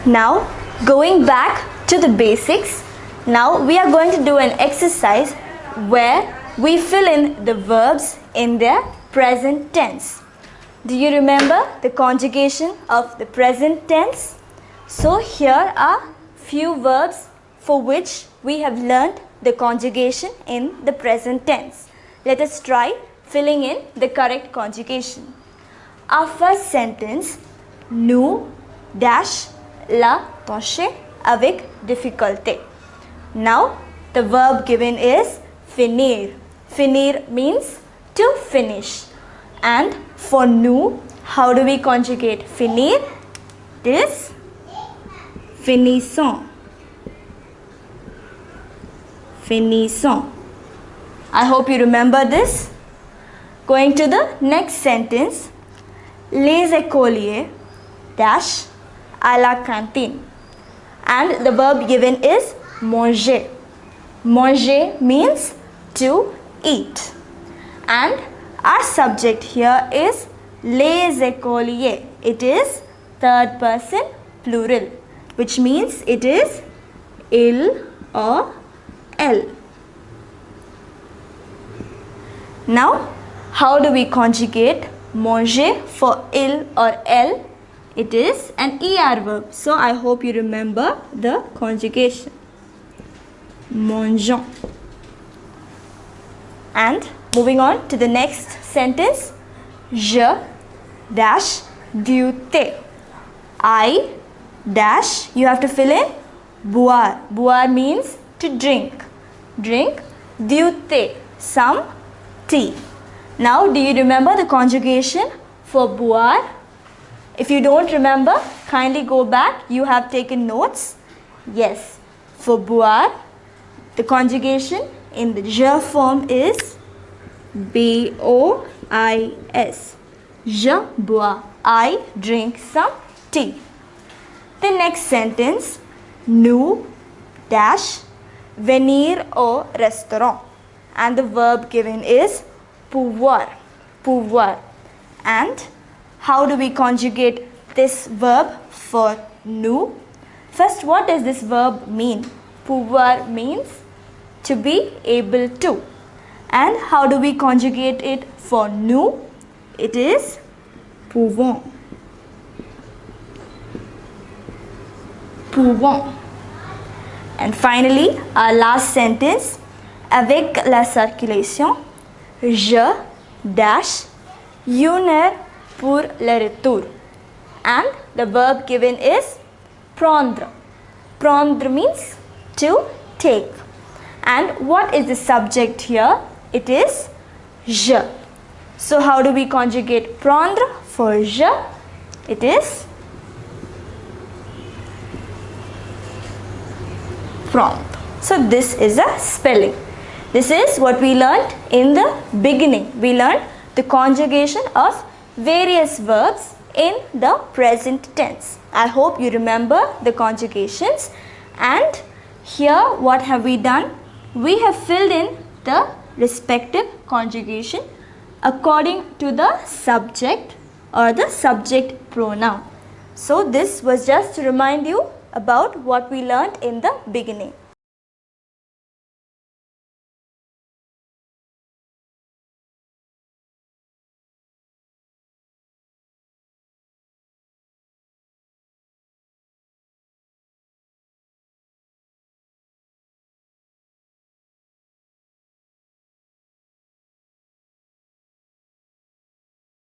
Now going back to the basics, now we are going to do an exercise where we fill in the verbs in their present tense. Do you remember the conjugation of the present tense? So here are few verbs for which we have learnt the conjugation in the present tense. Let us try filling in the correct conjugation. Our first sentence, nous dash la tâche avec difficulté. Now the verb given is finir. Finir means to finish. And for nous, how do we conjugate finir? It is finissons. Finissons. I hope you remember this. Going to the next sentence, les écoliers dash à la cantine. And the verb given is manger. Manger means to eat. And our subject here is les écoliers. It is third person plural, which means it is il or elle. Now, how do we conjugate manger for il or elle? It is an ER verb. So, I hope you remember the conjugation. Mangeons. And moving on to the next sentence. Je dash du thé. I dash, you have to fill in boire. Boire means to drink. Drink du thé, some tea. Now, do you remember the conjugation for boire? If you don't remember, kindly go back. You have taken notes. Yes, for boire, the conjugation in the je form is B-O-I-S. Je bois. I drink some tea. The next sentence, nous dash venir au restaurant. And the verb given is pouvoir. Pouvoir. And how do we conjugate this verb for nous? First, what does this verb mean? Pouvoir means to be able to. And how do we conjugate it for nous? It is pouvons. Pouvons. And finally, our last sentence, avec la circulation, je dash une heure pour le retour. And the verb given is prendre. Prendre means to take. And what is the subject here? It is je. So how do we conjugate prendre for je? It is prendre. So this is a spelling. This is what we learned in the beginning. We learned the conjugation of various verbs in the present tense. I hope you remember the conjugations. And here what have we done? We have filled in the respective conjugation according to the subject or the subject pronoun. So this was just to remind you about what we learned in the beginning.